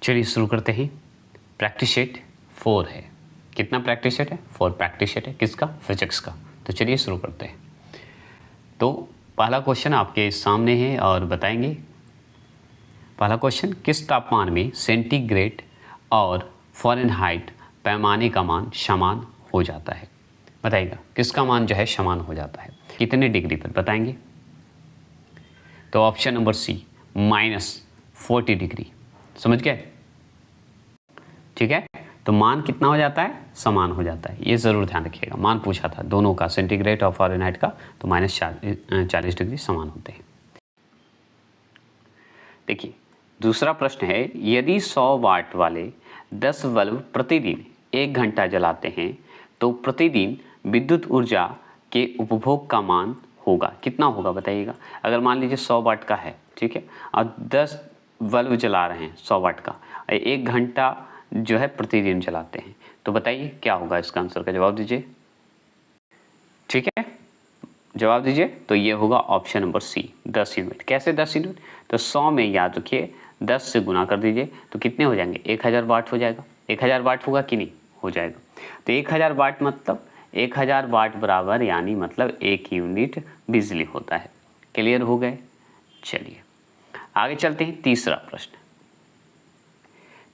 चलिए शुरू करते हैं। प्रैक्टिस सेट 4 है। कितना प्रैक्टिस सेट है? 4 प्रैक्टिस सेट है। किसका? फिजिक्स का। तो चलिए शुरू करते हैं। तो पहला क्वेश्चन आपके सामने है और बताएंगे। पहला क्वेश्चन, किस तापमान में सेंटीग्रेड और फ़ारेनहाइट पैमाने का मान समान हो जाता है? बताइएगा किसका मान जो है समान हो जाता है, कितने डिग्री पर बताएंगे? तो ऑप्शन नंबर सी -40 डिग्री। समझ गए? ठीक है, तो मान कितना हो जाता है? समान हो जाता है। ये ज़रूर ध्यान रखिएगा। मान पूछा था दोनों का, सेंटीग्रेड और फ़ारेनहाइट का, तो -40 डिग्री समान होते हैं। देखिए दूसरा प्रश्न है, यदि 100 वाट वाले 10 बल्ब प्रतिदिन 1 घंटा जलाते हैं तो प्रतिदिन विद्युत ऊर्जा के उपभोग का मान होगा, कितना होगा बताइएगा। अगर मान लीजिए 100 वाट का है, ठीक है, और 10 बल्ब जला रहे हैं 100 वाट का, 1 घंटा जो है प्रतिदिन जलाते हैं, तो बताइए क्या होगा? इसका आंसर का जवाब दीजिए। ठीक है, जवाब दीजिए। तो ये होगा ऑप्शन नंबर सी, 10 यूनिट। कैसे 10 यूनिट? तो 100 में याद रखिए 10 से गुना कर दीजिए तो कितने हो जाएंगे? 1000 वाट हो जाएगा। 1000 वाट होगा कि नहीं? हो जाएगा। तो 1000 वाट मतलब 1000 वाट बराबर यानी मतलब 1 यूनिट बिजली होता है। क्लियर हो गए? चलिए आगे चलते हैं। तीसरा प्रश्न।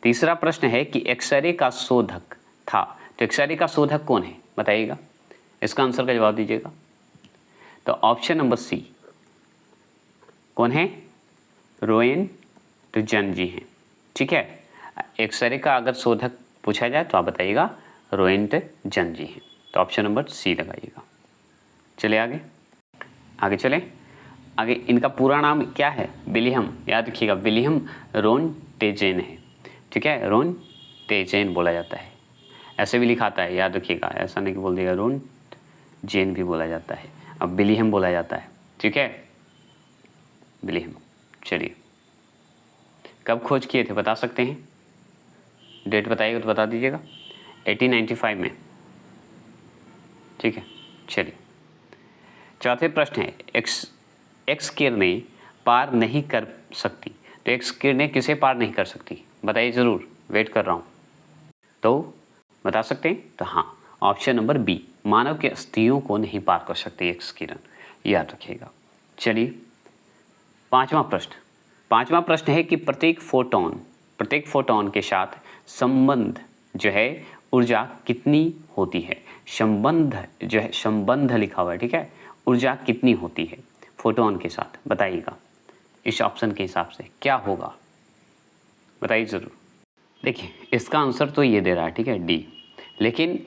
तीसरा प्रश्न है कि एक्सरे का शोधक था, तो एक्सरे का शोधक कौन है बताइएगा। इसका आंसर का जवाब दीजिएगा। तो ऑप्शन नंबर सी कौन है? रोएंटजन जी हैं। ठीक है, एक्सरे का अगर शोधक पूछा जाए तो आप बताइएगा रोएंटजन जी हैं। तो ऑप्शन नंबर सी लगाइएगा। चले आगे, आगे चलें। आगे इनका पूरा नाम क्या है? विलियम, याद रखिएगा, विलियम रोएंटजेन है। ठीक है, रोएंटजेन बोला जाता है, ऐसे भी लिखाता है, याद रखिएगा, ऐसा नहीं कि बोल दिएगा। रोएंटजेन भी बोला जाता है, अब विलियम बोला जाता है। ठीक है, विलियम। चलिए कब खोज किए थे बता सकते हैं? डेट बताइएगा तो बता दीजिएगा। 1895 में। ठीक है, चलिए चौथे प्रश्न है, एक्स किरणें पार नहीं कर सकती, तो एक्स किरणें किसे पार नहीं कर सकती बताइए, ज़रूर वेट कर रहा हूँ। तो बता सकते हैं? तो हाँ, ऑप्शन नंबर बी, मानव के अस्थियों को नहीं पार कर सकती एक्स किरण, याद रखिएगा। चलिए पांचवा प्रश्न है कि प्रत्येक फोटोन के साथ संबंध जो है ऊर्जा कितनी होती है? संबंध जो है, संबंध लिखा हुआ है, ठीक है, ऊर्जा कितनी होती है फोटोन के साथ बताइएगा। इस ऑप्शन के हिसाब से क्या होगा बताइए ज़रूर। देखिए इसका आंसर तो ये दे रहा है, ठीक है, डी, लेकिन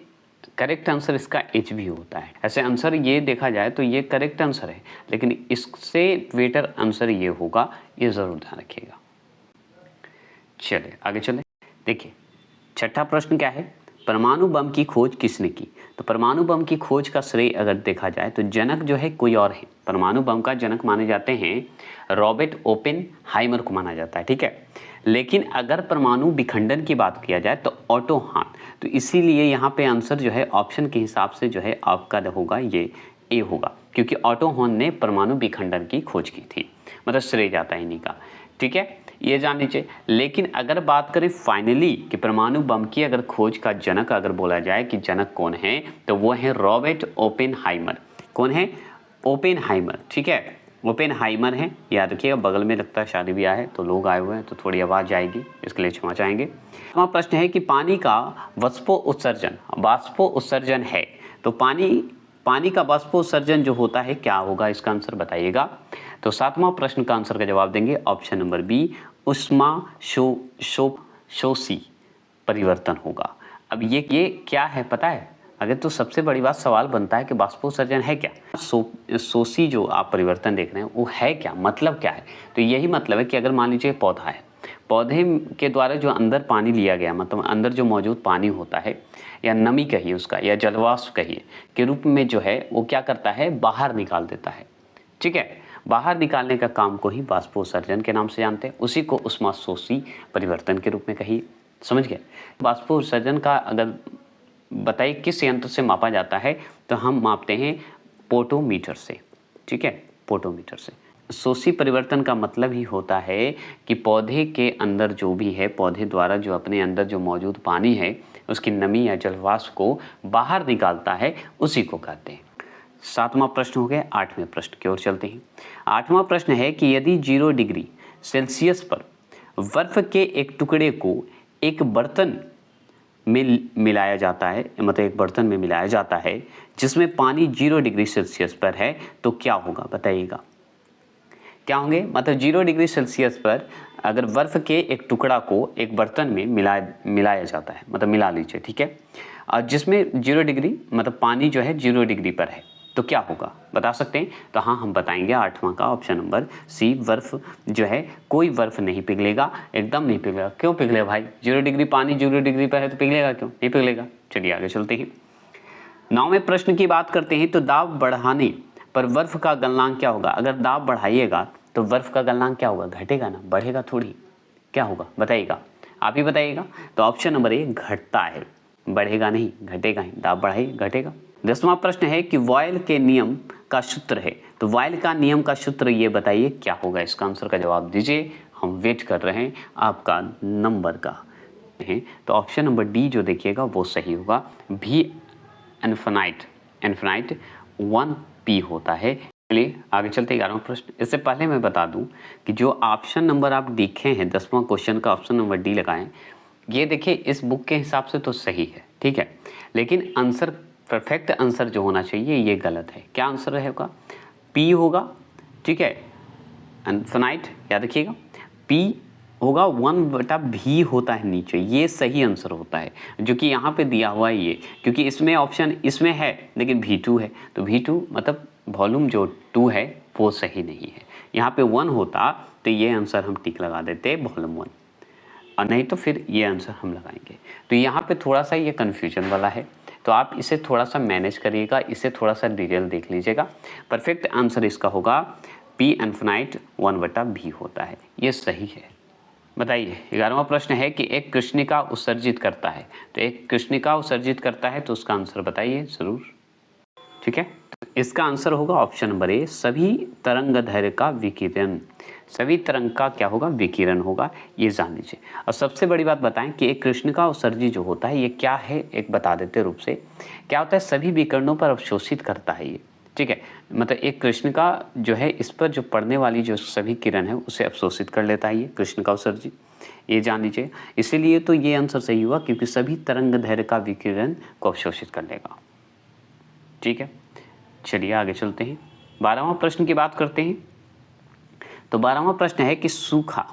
करेक्ट आंसर इसका एच भी होता है। ऐसे आंसर ये देखा जाए तो ये करेक्ट आंसर है, लेकिन इससे बेटर आंसर ये होगा, ये ज़रूर ध्यान रखिएगा। चलिए आगे चलें। देखिए छठा प्रश्न क्या है, परमाणु बम की खोज किसने की? तो परमाणु बम की खोज का श्रेय अगर देखा जाए तो जनक जो है कोई और है। परमाणु बम का जनक माने जाते हैं रॉबर्ट ओपेनहाइमर को माना जाता है, ठीक है। लेकिन अगर परमाणु विखंडन की बात किया जाए तो ऑटो हान, तो इसीलिए यहाँ पे आंसर जो है ऑप्शन के हिसाब से जो है आपका होगा ये ए होगा, क्योंकि ऑटो हान ने परमाणु विखंडन की खोज की थी, मतलब श्रेय जाता है इन्हीं का। ठीक है, ये जान लीजिए। लेकिन अगर बात करें फाइनली कि परमाणु बम की अगर खोज का जनक अगर बोला जाए कि जनक कौन है, तो वो है रॉबर्ट ओपेनहाइमर। कौन है? ओपेनहाइमर। ठीक है, ओपेनहाइमर है, याद रखिएगा। बगल में लगता है शादी ब्याह है तो लोग आए हुए हैं तो थोड़ी आवाज़ आएगी, इसके लिए क्षमा चाहेंगे। हमारा प्रश्न है कि पानी का वाष्पोत्सर्जन है, तो पानी का वाष्पोत्सर्जन जो होता है क्या होगा, इसका आंसर बताइएगा। तो सातवां प्रश्न का आंसर का जवाब देंगे ऑप्शन नंबर बी, ऊष्माशोषी परिवर्तन होगा। अब ये क्या है पता है? अगर तो सबसे बड़ी बात सवाल बनता है कि वाष्पोत्सर्जन है क्या, शोषी जो आप परिवर्तन देख रहे हैं वो है क्या, मतलब क्या है? तो यही मतलब है कि अगर मान लीजिए पौधा है, पौधे के द्वारा जो अंदर पानी लिया गया, मतलब अंदर जो मौजूद पानी होता है या नमी कहिए उसका या जलवाष्प कहिए के रूप में जो है वो क्या करता है, बाहर निकाल देता है। ठीक है, बाहर निकालने का काम को ही वाष्पोत्सर्जन के नाम से जानते हैं, उसी को ऊष्माशोषी परिवर्तन के रूप में कहिए। समझ गए? वाष्पोत्सर्जन का अगर बताइए किस यंत्र से मापा जाता है, तो हम मापते हैं पोटोमीटर से। ठीक है, पोटोमीटर से। शोषी परिवर्तन का मतलब ही होता है कि पौधे के अंदर जो भी है, पौधे द्वारा जो अपने अंदर जो मौजूद पानी है उसकी नमी या जलवाष्प को बाहर निकालता है, उसी को कहते हैं। 7वां प्रश्न हो गया। 8वें प्रश्न की ओर चलते हैं। 8वां प्रश्न है कि यदि 0 डिग्री सेल्सियस पर बर्फ के एक टुकड़े को एक बर्तन में मिलाया जाता है, मतलब एक बर्तन में मिलाया जाता है जिसमें पानी 0 डिग्री सेल्सियस पर है, तो क्या होगा बताइएगा। क्या होंगे, मतलब 0 डिग्री सेल्सियस पर अगर बर्फ के एक टुकड़ा को एक बर्तन में मिलाया जाता है, मतलब मिला लीजिए, ठीक है, और जिसमें 0 डिग्री मतलब पानी जो है 0 डिग्री पर है, तो क्या होगा बता सकते हैं। तो हाँ, हम बताएंगे 8वां का ऑप्शन नंबर सी, बर्फ जो है कोई बर्फ नहीं पिघलेगा, एकदम नहीं पिघलेगा। क्यों पिघलेगा भाई, 0 डिग्री पानी 0 डिग्री पर है तो पिघलेगा क्यों, नहीं पिघलेगा। चलिए आगे चलते हैं। 9वें प्रश्न की बात करते हैं। तो दाब बढ़ाने पर बर्फ का गलनांक क्या होगा। अगर दाब बढ़ाइएगा तो बर्फ का गलनांक क्या होगा, घटेगा ना, बढ़ेगा थोड़ी। क्या होगा बताइएगा, आप ही बताइएगा। तो ऑप्शन नंबर ए घटता है, बढ़ेगा नहीं, घटेगा ही। दाब बढ़ाइए घटेगा। 10वां प्रश्न है कि बॉयल के नियम का सूत्र है। तो बॉयल का नियम का सूत्र ये बताइए क्या होगा। इसका आंसर का जवाब दीजिए, हम वेट कर रहे हैं आपका नंबर का। तो ऑप्शन नंबर डी जो देखिएगा वो सही होगा। भी इन्फिनाइट 1p होता है। चलिए आगे चलते 11वां प्रश्न। इससे पहले मैं बता दूं कि जो ऑप्शन नंबर आप देखे हैं 10वां क्वेश्चन का ऑप्शन नंबर डी लगाएं, ये देखिए इस बुक के हिसाब से तो सही है, ठीक है, लेकिन आंसर परफेक्ट आंसर जो होना चाहिए ये गलत है। क्या आंसर रहेगा, पी होगा, ठीक है, इन्फिनाइट याद रखिएगा, पी होगा 1/v होता है नीचे, ये सही आंसर होता है जो कि यहाँ पे दिया हुआ है ये, क्योंकि इसमें ऑप्शन इसमें है लेकिन V2 है, तो V2 मतलब वॉल्यूम जो 2 है वो सही नहीं है। यहाँ पे 1 होता तो ये आंसर हम टिक लगा देते वॉल्यूम 1, और नहीं तो फिर ये आंसर हम लगाएंगे। तो यहाँ पे थोड़ा सा ये कन्फ्यूजन वाला है, तो आप इसे थोड़ा सा मैनेज करिएगा, इसे थोड़ा सा डिटेल देख लीजिएगा। परफेक्ट आंसर इसका होगा पी इन्फिनाइट 1/v होता है, ये सही है। बताइए 11वां प्रश्न है कि एक कृष्णिका उत्सर्जित करता है। तो एक कृष्णिका उत्सर्जित करता है तो उसका आंसर बताइए जरूर, ठीक है। तो इसका आंसर होगा ऑप्शन नंबर ए, सभी तरंगदैर्घ्य का विकिरण। सभी तरंग का क्या होगा, विकिरण होगा, ये जान लीजिए। और सबसे बड़ी बात बताएं कि एक कृष्णिका उत्सर्जित जो होता है ये क्या है, एक बता देते रूप से। क्या होता है, सभी विकिरणों पर अवशोषित करता है ये, ठीक है, मतलब एक कृष्णिका जो है इस पर जो पड़ने वाली जो सभी किरण है उसे अवशोषित कर लेता है ये कृष्णिका उत्सर्जित, ये जान लीजिए। इसीलिए तो ये आंसर सही हुआ क्योंकि सभी तरंगदैर्घ्य का विकिरण को अवशोषित कर लेगा, ठीक है। चलिए आगे चलते हैं, 12वां प्रश्न की बात करते हैं। तो 12वां प्रश्न है कि सूखा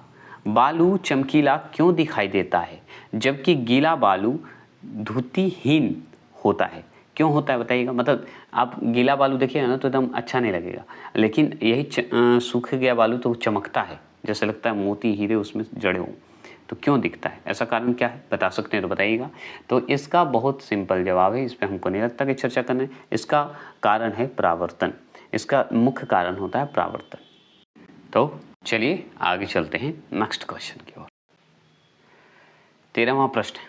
बालू चमकीला क्यों दिखाई देता है जबकि गीला बालू धुतीहीन होता है। क्यों होता है बताइएगा, मतलब आप गीला बालू देखिएगा ना तो एकदम अच्छा नहीं लगेगा, लेकिन यही सूख गया बालू तो चमकता है, जैसे लगता है मोती हीरे उसमें जड़े हों। तो क्यों दिखता है, ऐसा कारण क्या है, बता सकते हैं तो बताइएगा। तो इसका बहुत सिंपल जवाब है, इस पर हमको नहीं लगता कि चर्चा करना। इसका कारण है परावर्तन, इसका मुख्य कारण होता है परावर्तन। तो चलिए आगे चलते हैं नेक्स्ट क्वेश्चन की ओर। 13वां प्रश्न है,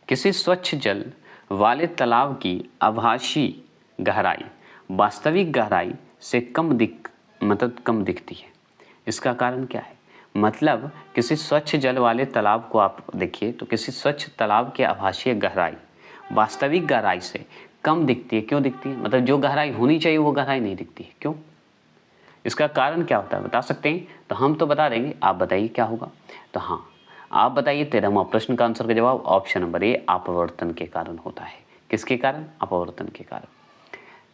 किसी स्वच्छ जल वाले तालाब की आभासी गहराई वास्तविक गहराई से कम दिखती है। इसका कारण क्या है, मतलब किसी स्वच्छ जल वाले तालाब को आप देखिए तो किसी स्वच्छ तालाब की आभासीय गहराई वास्तविक गहराई से कम दिखती है। क्यों दिखती है, मतलब जो गहराई होनी चाहिए वो गहराई नहीं दिखती है, क्यों, इसका कारण क्या होता है बता सकते हैं। तो हम तो बता देंगे, आप बताइए क्या होगा। तो हाँ आप बताइए। 13वां प्रश्न का आंसर का जवाब ऑप्शन नंबर ए, अपवर्तन के कारण होता है। किसके कारण, अपवर्तन के कारण,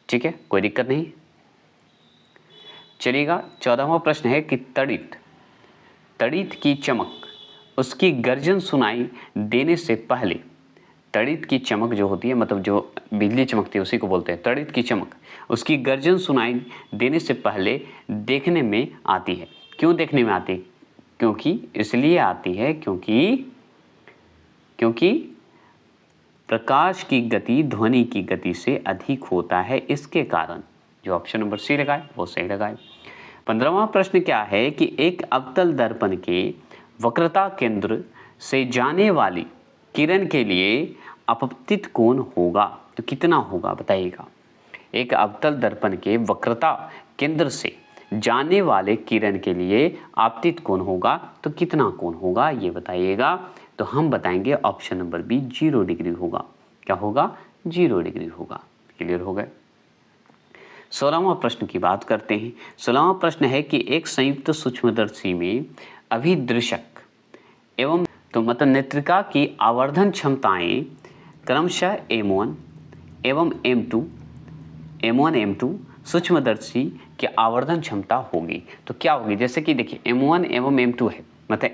ठीक है, कोई दिक्कत नहीं। चलिएगा 14वां प्रश्न है कि तड़ित की चमक उसकी गर्जन सुनाई देने से पहले, तड़ित की चमक जो होती है मतलब जो बिजली चमकती है उसी को बोलते हैं तड़ित की चमक, उसकी गर्जन सुनाई देने से पहले देखने में आती है। क्यों देखने में आती है, क्योंकि इसलिए आती है क्योंकि प्रकाश की गति ध्वनि की गति से अधिक होता है, इसके कारण। जो ऑप्शन नंबर सी लगाए वो सही लगाए। 15वां प्रश्न क्या है कि एक अवतल दर्पण के वक्रता केंद्र से जाने वाली किरण के लिए अपवर्तित कोण होगा, तो कितना होगा बताइएगा। एक अवतल दर्पण के वक्रता केंद्र से जाने वाले किरण के लिए आपतित कोण होगा तो कितना कोण होगा ये बताइएगा। तो हम बताएंगे ऑप्शन नंबर बी 0 डिग्री होगा। क्या होगा? 0 डिग्री होगा। क्लियर हो गए। 16वां प्रश्न की बात करते हैं। 16वां प्रश्न है कि एक संयुक्त सूक्ष्मदर्शी में अभिदृशक एवं तो मतलब नेत्रिका की आवर्धन क्षमताएं क्रमशः M1 एवं M1 M2 सूक्ष्मदर्शी की आवर्धन क्षमता होगी। तो क्या होगी? जैसे कि देखिए M1 एवं M2 है, मतलब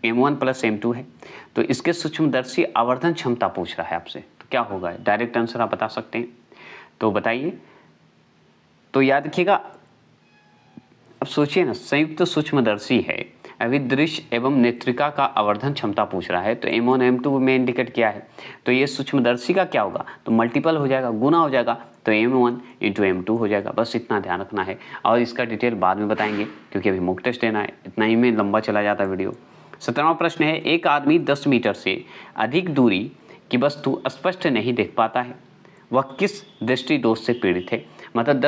M1 प्लस M2 है, तो इसके सूक्ष्मदर्शी आवर्धन क्षमता पूछ रहा है आपसे, तो क्या होगा? डायरेक्ट आंसर आप बता सकते हैं, तो बताइए। तो याद रखिएगा, अब सोचिए ना, संयुक्त सूक्ष्मदर्शी है, अभिदृश्य एवं नेत्रिका का आवर्धन क्षमता पूछ रहा है, तो M1 M2 में इंडिकेट किया है, तो ये सूक्ष्मदर्शी का क्या होगा? तो मल्टीपल हो जाएगा, गुना हो जाएगा, तो M1 इंटू M2 हो जाएगा। बस इतना ध्यान रखना है, और इसका डिटेल बाद में बताएंगे क्योंकि अभी मॉक टेस्ट लेना है, इतना ही में लंबा चला जाता वीडियो। 17वां प्रश्न है, एक आदमी 10 मीटर से अधिक दूरी की वस्तु स्पष्ट नहीं देख पाता है, वह किस दृष्टि दोष से पीड़ित है? मतलब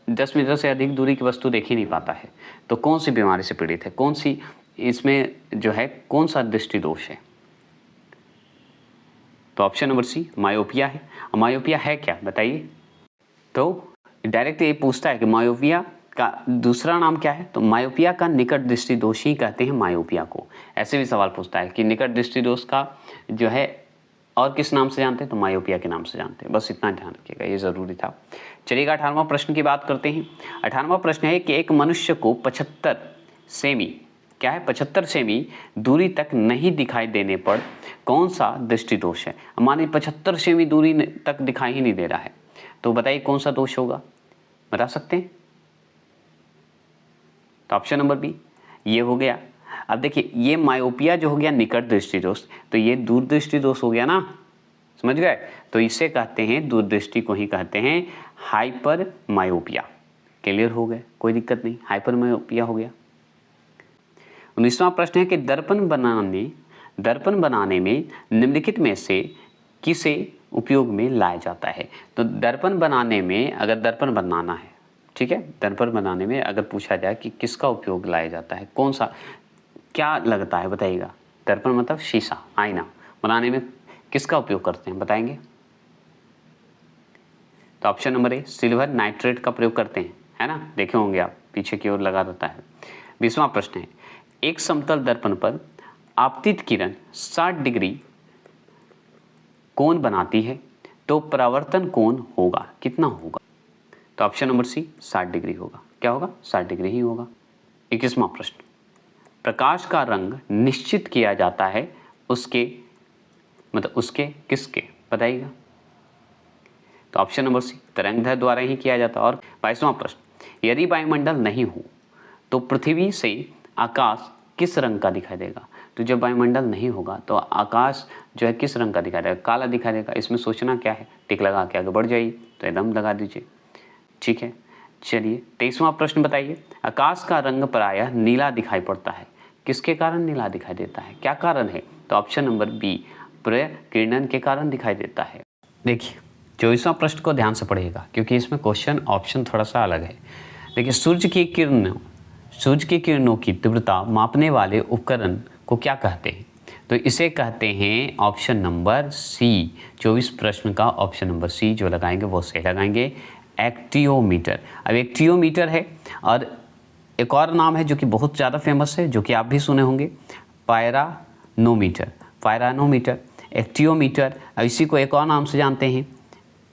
10 मीटर से अधिक दूरी की वस्तु देख ही नहीं पाता है, तो कौन सी बीमारी से पीड़ित है? कौन सी इसमें जो है कौन सा दृष्टि दोष है? तो ऑप्शन नंबर सी मायोपिया है। मायोपिया है क्या बताइए? तो डायरेक्ट ये पूछता है कि मायोपिया का दूसरा नाम क्या है? तो मायोपिया का निकट दृष्टि दोष ही कहते हैं मायोपिया को। ऐसे भी सवाल पूछता है कि निकट दृष्टि दोष का जो है और किस नाम से जानते हैं? तो मायोपिया के नाम से जानते हैं। बस इतना ध्यान रखिएगा, ये ज़रूरी था। चलिएगा 18वां प्रश्न की बात करते हैं। 18वां प्रश्न है कि एक मनुष्य को 75 सेमी, क्या है? 75 सेमी दूरी तक नहीं दिखाई देने पर कौन सा दृष्टि दोष है? मानिए 75 सेमी दूरी तक दिखाई ही नहीं दे रहा है, तो बताइए कौन सा दोष होगा? बता सकते हैं? तो ऑप्शन नंबर बी ये हो गया। अब देखिए, ये मायोपिया जो हो गया निकट दृष्टि दोष, तो ये दूरदृष्टि दोष हो गया ना, समझ गए? तो इसे कहते हैं, दूरदृष्टि को ही कहते हैं हाइपर मायोपिया। क्लियर हो गए? कोई दिक्कत नहीं, हाइपर मायोपिया हो गया। 19वां प्रश्न है कि दर्पण बनाने में निम्नलिखित में से किसे उपयोग में लाया जाता है? तो दर्पण बनाने में, अगर दर्पण बनाना है, ठीक है, दर्पण बनाने में अगर पूछा जाए कि किसका उपयोग लाया जाता है, कौन सा, क्या लगता है बताइएगा? दर्पण मतलब शीशा, आईना बनाने में किसका उपयोग करते हैं बताएंगे? तो option number A silver nitrate का प्रयोग करते हैं, है ना, देखे होंगे आप, पीछे की ओर लगा रहता है। 20वां प्रश्न है, एक समतल दर्पण पर आपतित किरण 60 डिग्री कोण बनाती है, तो परावर्तन कोण होगा कितना होगा? तो ऑप्शन नंबर सी 60 डिग्री होगा। क्या होगा? 60 डिग्री ही होगा। 21वां प्रश्न, प्रकाश का रंग निश्चित किया जाता है उसके किसके बताइएगा? तो ऑप्शन नंबर सी तरंगदैर्घ्य द्वारा ही किया जाता है। और 22वां प्रश्न, यदि वायुमंडल नहीं हो तो पृथ्वी से आकाश किस रंग का दिखाई देगा? तो जब वायुमंडल नहीं होगा तो आकाश जो है किस रंग का दिखाई देगा? काला दिखाई देगा। इसमें सोचना क्या है, टिक लगा के आगे बढ़ जाइए, तो एकदम लगा दीजिए, ठीक है। चलिए 23वां प्रश्न बताइए, आकाश का रंग प्रायः नीला दिखाई पड़ता है, किसके कारण नीला दिखाई देता है? क्या कारण है? तो ऑप्शन नंबर बी प्रकिरणन के कारण दिखाई देता है। देखिए 24वां प्रश्न को ध्यान से पढ़िएगा क्योंकि इसमें क्वेश्चन ऑप्शन थोड़ा सा अलग है। देखिए सूर्य की किरणों की तीव्रता मापने वाले उपकरण को क्या कहते हैं? तो इसे कहते हैं ऑप्शन नंबर सी। 24 प्रश्न का ऑप्शन नंबर सी जो लगाएंगे वो सही लगाएंगे, एक्टियोमीटर। अब एक्टियोमीटर है और एक और नाम है जो कि बहुत ज़्यादा फेमस है, जो कि आप भी सुने होंगे, पायरानोमीटर, एक्टियोमीटर। अब इसी को एक और नाम से जानते हैं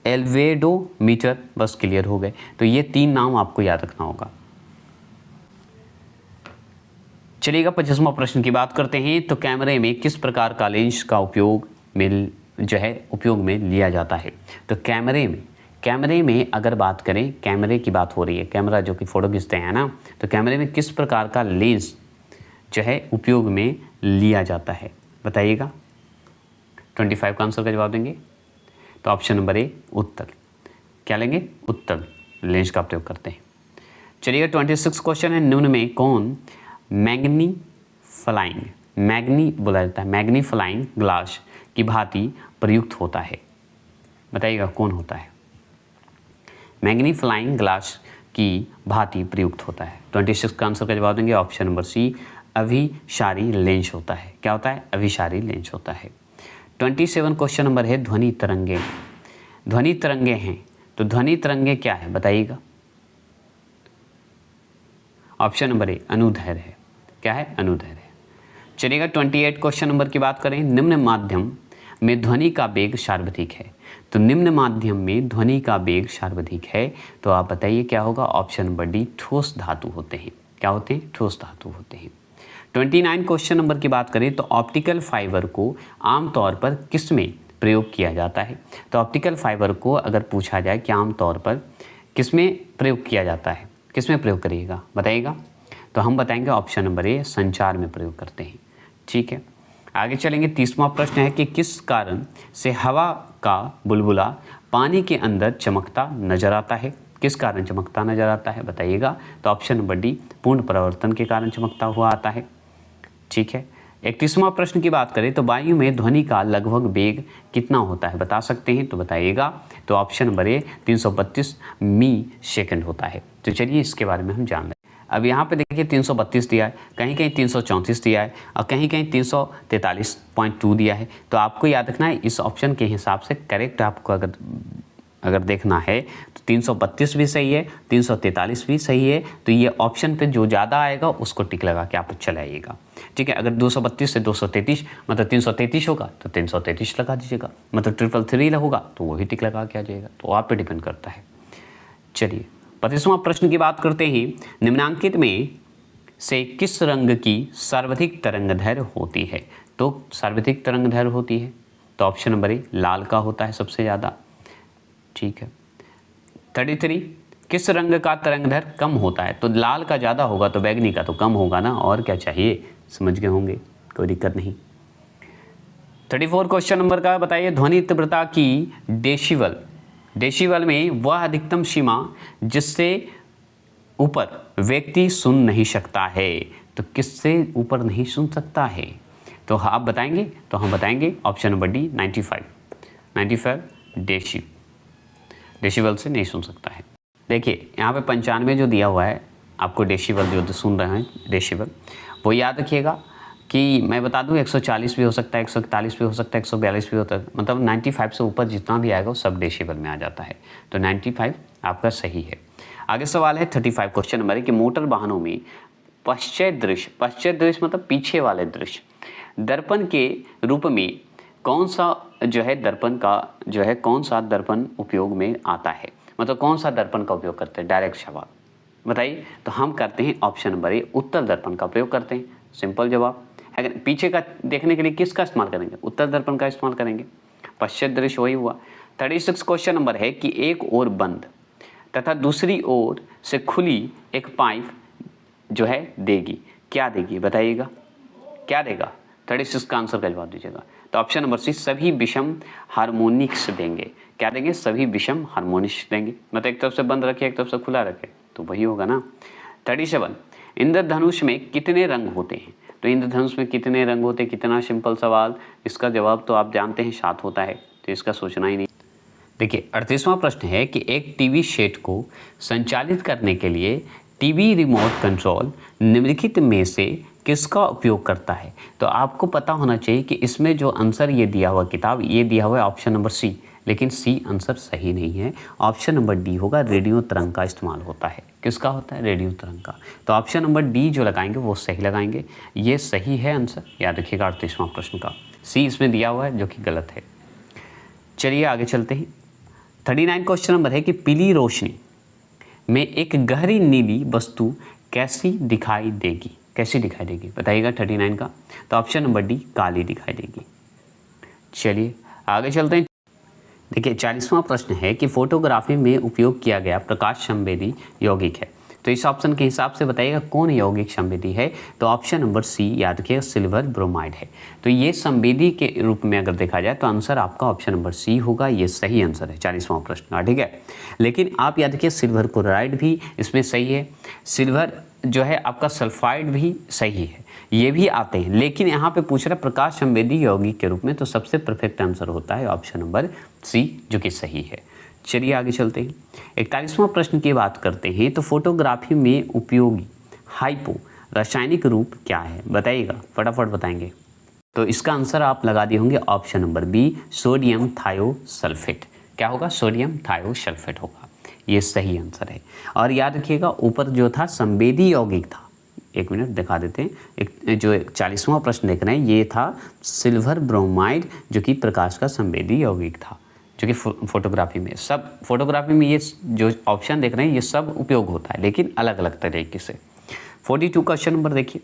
एल्वेडोमीटर। बस क्लियर हो गए। तो ये 3 नाम आपको याद रखना होगा। चलिएगा 25वां प्रश्न की बात करते हैं। तो कैमरे में किस प्रकार का लेंस का उपयोग में लिया जाता है? तो कैमरे में अगर बात करें, कैमरे की बात हो रही है, कैमरा जो कि फ़ोटो खींचते हैं ना, तो कैमरे में किस प्रकार का लेंस जो है उपयोग में लिया जाता है बताइएगा? 25 का आंसर का जवाब देंगे तो ऑप्शन नंबर ए उत्तल। क्या लेंगे? उत्तल लेंस का प्रयोग करते हैं। चलिए 26 क्वेश्चन है, निम्न में कौन मैग्नीफाइंग ग्लास की भांति प्रयुक्त होता है बताइएगा? कौन होता है? मैग्नीफाइंग ग्लास की भांति प्रयुक्त होता है। 26 का आंसर का जवाब देंगे ऑप्शन नंबर सी, अभिसारी लेंस होता है। क्या होता है? अभिसारी लेंस होता है। 27 क्वेश्चन नंबर है ध्वनि तरंगे। ध्वनि तरंगे हैं, तो ध्वनि तरंगे क्या है बताइएगा? ऑप्शन नंबर ए अनुदैर्घ्य है। क्या है? अनुदैर्घ्य है। चलिएगा 28 क्वेश्चन नंबर की बात करें, निम्न माध्यम में ध्वनि का वेग सार्वधिक है। तो निम्न माध्यम में ध्वनि का वेग सार्वधिक है, तो आप बताइए क्या होगा? ऑप्शन नंबर डी, ठोस धातु होते हैं। क्या होते हैं? ठोस धातु होते हैं। 29 क्वेश्चन नंबर की बात करें तो ऑप्टिकल फाइबर को आमतौर पर किस में प्रयोग किया जाता है? तो ऑप्टिकल फाइबर को अगर पूछा जाए कि आमतौर पर किस में प्रयोग किया जाता है, किस में प्रयोग करिएगा बताइएगा? तो हम बताएंगे ऑप्शन नंबर ए, संचार में प्रयोग करते हैं। ठीक है, आगे चलेंगे। 30वां प्रश्न है कि किस कारण से हवा का बुलबुला पानी के अंदर चमकता नजर आता है? किस कारण चमकता नजर आता है बताइएगा? तो ऑप्शन नंबर डी, पूर्ण परावर्तन के कारण चमकता हुआ आता है। ठीक है, 31वां प्रश्न की बात करें तो वायु में ध्वनि का लगभग वेग कितना होता है बता सकते हैं? तो बताइएगा। तो option number A, 332 me second होता है। तो चलिए इसके बारे में हम जान लें। अब यहाँ पे देखिए 332 दिया है, कहीं कहीं 334 दिया है और कहीं कहीं 343.2 दिया है। तो आपको याद रखना है इस ऑप्शन के हिसाब से करेक्ट आपको अगर देखना है तो 332 भी सही है, 343 भी सही है। तो ये ऑप्शन पे जो ज़्यादा आएगा उसको टिक लगा के आप चले आइएगा। ठीक है, अगर 232 से 233 मतलब 333 होगा तो 333 लगा दीजिएगा, मतलब 333 होगा तो वही टिक लगा के आ जाएगा। तो आप पे डिपेंड करता है। चलिए 25वां प्रश्न की बात करते हैं, निम्नांकित में से किस रंग की सर्वाधिक तरंगदैर्घ्य होती है? तो सर्वाधिक तरंगदैर्घ्य होती है तो ऑप्शन नंबर ए, लाल का होता है सबसे ज़्यादा। ठीक है, 33 किस रंग का तरंगदैर्घ्य कम होता है? तो लाल का ज़्यादा होगा तो बैगनी का तो कम होगा ना, और क्या चाहिए? समझ गए होंगे, कोई दिक्कत नहीं। 34 क्वेश्चन नंबर का बताइए, ध्वनि तीव्रता की डेसिबल में वह अधिकतम सीमा जिससे ऊपर व्यक्ति सुन नहीं सकता है। तो किससे ऊपर नहीं सुन सकता है? तो आप बताएंगे? तो हम बताएंगे ऑप्शन नंबर डी, 95 डेसिबल से नहीं सुन सकता है। देखिए यहाँ पे 95 जो दिया हुआ है आपको डेसिबल, जो सुन रहे हैं डेसिबल, वो याद रखिएगा कि मैं बता दूं 140 भी हो सकता है, 141 भी हो सकता है, 142 भी होता है, मतलब 95 से ऊपर जितना भी आएगा वो सब डेसिबल में आ जाता है। तो 95 आपका सही है। आगे सवाल है 35 क्वेश्चन नंबर है कि मोटर वाहनों में पश्चात दृश्य मतलब पीछे वाले दृश्य, दर्पण के रूप में कौन सा दर्पण उपयोग में आता है? मतलब कौन सा दर्पण का उपयोग करते हैं? डायरेक्ट सवाल बताइए। तो हम करते हैं ऑप्शन नंबर ए, उत्तर दर्पण का प्रयोग करते हैं। सिंपल जवाब। अगर पीछे का देखने के लिए किसका इस्तेमाल करेंगे? उत्तर दर्पण का इस्तेमाल करेंगे। पश्चात दृश्य वही हुआ। 36 क्वेश्चन नंबर है कि एक ओर बंद तथा दूसरी ओर से खुली एक पाइप देगी, क्या देगी बताइएगा? क्या देगा? 36 का आंसर का जवाब दीजिएगा। तो ऑप्शन नंबर सी, सभी विषम हार्मोनिक्स देंगे। क्या देंगे? सभी विषम हार्मोनिक्स देंगे। मतलब एक तरफ से बंद रखे, एक तरफ से खुला रखे, तो वही होगा ना। 37 इंद्रधनुष में कितने रंग होते हैं? तो इंद्रधनुष में कितने रंग होते हैं? कितना सिंपल सवाल। इसका जवाब तो आप जानते हैं 7 होता है, तो इसका सोचना ही नहीं। देखिए 38वां प्रश्न है कि एक टीवी सेट को संचालित करने के लिए टीवी रिमोट कंट्रोल निम्नलिखित में से किसका उपयोग करता है? तो आपको पता होना चाहिए कि इसमें जो आंसर ये दिया हुआ किताब ये दिया हुआ है ऑप्शन नंबर सी, लेकिन सी आंसर सही नहीं है। ऑप्शन नंबर डी होगा, रेडियो तरंग का इस्तेमाल होता है। किसका होता है? रेडियो तरंग का। तो ऑप्शन नंबर डी जो लगाएंगे वो सही लगाएंगे, ये सही है आंसर। याद रखिएगा 38वां प्रश्न का सी इसमें दिया हुआ है जो कि गलत है। चलिए आगे चलते हैं। 39 क्वेश्चन नंबर है कि पीली रोशनी में एक गहरी नीली वस्तु कैसी दिखाई देगी? कैसी दिखाई देगी बताइएगा 39 का? तो ऑप्शन नंबर डी, काली दिखाई देगी। चलिए आगे चलते हैं। देखिए 40वां प्रश्न है कि फोटोग्राफी में उपयोग किया गया प्रकाश संवेदी यौगिक है। तो इस ऑप्शन के हिसाब से बताइएगा कौन यौगिक संवेदी है? तो ऑप्शन नंबर सी याद रखिएगा, सिल्वर ब्रोमाइड है। तो ये संवेदी के रूप में अगर देखा जाए तो आंसर आपका ऑप्शन नंबर सी होगा, ये सही आंसर है 40वां प्रश्न का। ठीक है, लेकिन आप याद रखिए सिल्वर क्लोराइड भी इसमें सही है, सिल्वर जो है आपका सल्फाइड भी सही है, ये भी आते हैं। लेकिन यहाँ पे पूछ रहा है प्रकाश संवेदी यौगिक के रूप में, तो सबसे परफेक्ट आंसर होता है ऑप्शन नंबर सी जो कि सही है। चलिए आगे चलते हैं। 41वां प्रश्न की बात करते हैं। तो फोटोग्राफी में उपयोगी हाइपो रासायनिक रूप क्या है बताइएगा, फटाफट बताएंगे। तो इसका आंसर आप लगा दिए होंगे option number B, sodium thiosulphate. क्या होगा? सोडियम थायोसल्फेट होगा, ये सही आंसर है। और याद रखिएगा ऊपर जो था संवेदी यौगिक था, एक मिनट दिखा देते हैं। एक जो 40वां प्रश्न देख रहे हैं ये था सिल्वर ब्रोमाइड, जो कि प्रकाश का संवेदी यौगिक था, जो कि फोटोग्राफी में ये जो ऑप्शन देख रहे हैं ये सब उपयोग होता है, लेकिन अलग अलग तरीके से। 42 क्वेश्चन नंबर देखिए।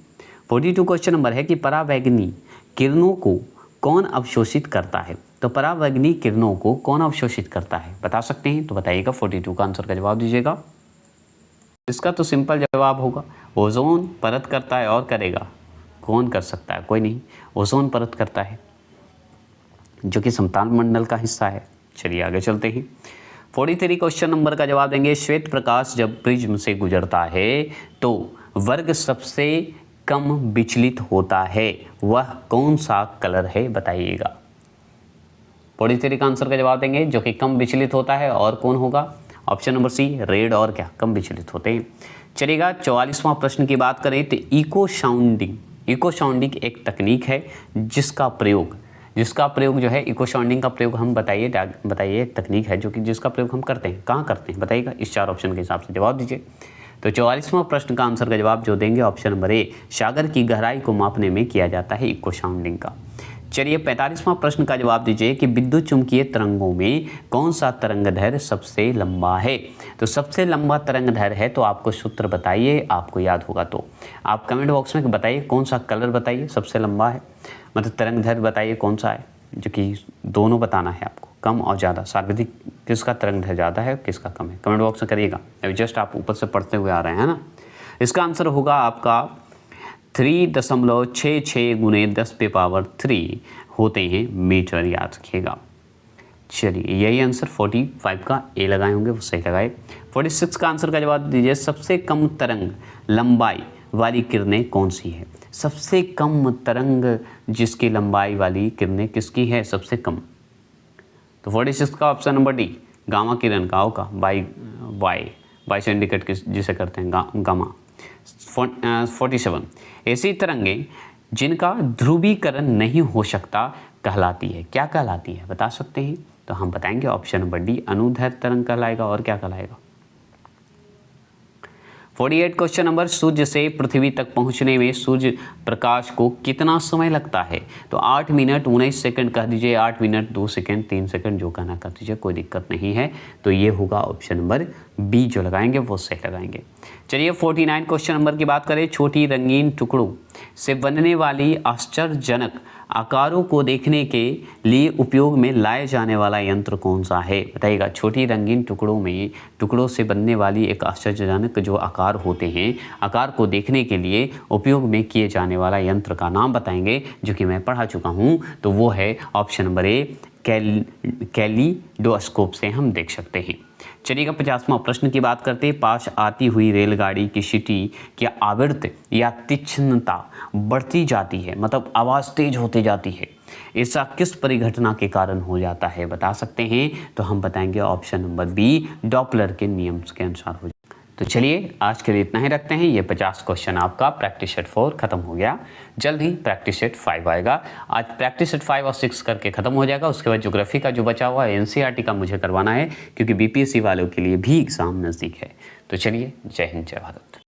42 क्वेश्चन नंबर है कि परावैंगनी किरणों को कौन अवशोषित करता है? तो परावैंगनी किरणों को कौन अवशोषित करता है बता सकते हैं? तो बताइएगा, 42 का आंसर का जवाब दीजिएगा। इसका तो सिंपल जवाब होगा ओजोन परत करता है, और करेगा कौन कर सकता है? कोई नहीं, ओजोन परत करता है, जो कि समताप मंडल का हिस्सा है। चलिए आगे चलते हैं। 43 क्वेश्चन नंबर का जवाब देंगे। श्वेत प्रकाश जब प्रिज्म से गुजरता है तो वर्ग सबसे कम विचलित होता है, वह कौन सा कलर है बताइएगा। 43 का आंसर का जवाब देंगे, जो कि कम विचलित होता है, और कौन होगा? ऑप्शन नंबर सी, रेड, और क्या कम विचलित होते हैं। चलिएगा 44वां प्रश्न की बात करें तो इको साउंडिंग एक तकनीक है जिसका प्रयोग जो है, इको साउंडिंग का प्रयोग हम बताइए एक तकनीक है जो कि जिसका प्रयोग हम करते हैं, कहाँ करते हैं बताइएगा। इस 4 ऑप्शन के हिसाब से जवाब दीजिए। तो 44वां प्रश्न का आंसर का जवाब जो देंगे ऑप्शन नंबर ए, सागर की गहराई को मापने में किया जाता है इको साउंडिंग का। चलिए 45वां प्रश्न का जवाब दीजिए कि विद्युत चुम्बकीय तरंगों में कौन सा तरंगदैर्घ्य सबसे लंबा है? तो सबसे लंबा तरंगदैर्घ्य है तो आपको सूत्र बताइए, आपको याद होगा तो आप कमेंट बॉक्स में बताइए कौन सा कलर बताइए सबसे लंबा है, मतलब तरंगदैर्घ्य बताइए कौन सा है, जो कि दोनों बताना है आपको, कम और ज़्यादा, सर्वाधिक किसका तरंगदैर्घ्य ज़्यादा है किसका कम है, कमेंट बॉक्स में करिएगा। अभी जस्ट आप ऊपर से पढ़ते हुए आ रहे हैं ना। इसका आंसर होगा आपका 3.66 गुने 10⁻³ होते हैं मीटर, याद रखिएगा। चलिए यही आंसर 45 का ए लगाए होंगे, वो सही लगाए। 46 का आंसर का जवाब दीजिए। सबसे कम तरंग लंबाई वाली किरणें कौन सी है? सबसे कम तरंग जिसकी लंबाई वाली किरणें किसकी है सबसे कम? तो 46 का ऑप्शन नंबर डी, गामा किरण का होगा, वाई से इंडिकेट जिसे करते हैं गामा। 47 ऐसी तरंगें जिनका ध्रुवीकरण नहीं हो सकता कहलाती है, क्या कहलाती है बता सकते हैं? तो हम बताएंगे ऑप्शन नंबर डी, अनुदैर्घ्य तरंग कहलाएगा, और क्या कहलाएगा। 48 क्वेश्चन नंबर, सूर्य से पृथ्वी तक पहुंचने में सूर्य प्रकाश को कितना समय लगता है? तो 8 मिनट 19 सेकंड कह दीजिए, 8 मिनट 2 सेकंड 3 सेकंड जो कहना कर दीजिए, कोई दिक्कत नहीं है। तो ये होगा ऑप्शन नंबर बी, जो लगाएंगे वो सही लगाएंगे। चलिए 49 क्वेश्चन नंबर की बात करें। छोटी रंगीन टुकड़ों से बनने वाली आश्चर्यजनक आकारों को देखने के लिए उपयोग में लाए जाने वाला यंत्र कौन सा है बताइएगा। छोटी रंगीन टुकड़ों से बनने वाली एक आश्चर्यजनक जो आकार होते हैं, आकार को देखने के लिए उपयोग में किए जाने वाला यंत्र का नाम बताएंगे, जो कि मैं पढ़ा चुका हूँ। तो वो है ऑप्शन नंबर ए, कैलिडोस्कोप से हम देख सकते हैं। चलिएगा 50वां प्रश्न की बात करते हैं। पास आती हुई रेलगाड़ी की सीटी की आवृत्ति या तीक्ष्णता बढ़ती जाती है, मतलब आवाज़ तेज होती जाती है, ऐसा किस परिघटना के कारण हो जाता है बता सकते हैं? तो हम बताएंगे ऑप्शन नंबर बी, डॉपलर के नियम के अनुसार हो। तो चलिए आज के लिए इतना ही रखते हैं। ये 50 क्वेश्चन आपका प्रैक्टिस सेट 4 खत्म हो गया। जल्द ही प्रैक्टिस सेट 5 आएगा। आज प्रैक्टिस सेट 5 और 6 करके ख़त्म हो जाएगा। उसके बाद ज्योग्राफी का जो बचा हुआ है एनसीईआरटी का मुझे करवाना है, क्योंकि बीपीएससी वालों के लिए भी एग्ज़ाम नज़दीक है। तो चलिए, जय हिंद, जय भारत।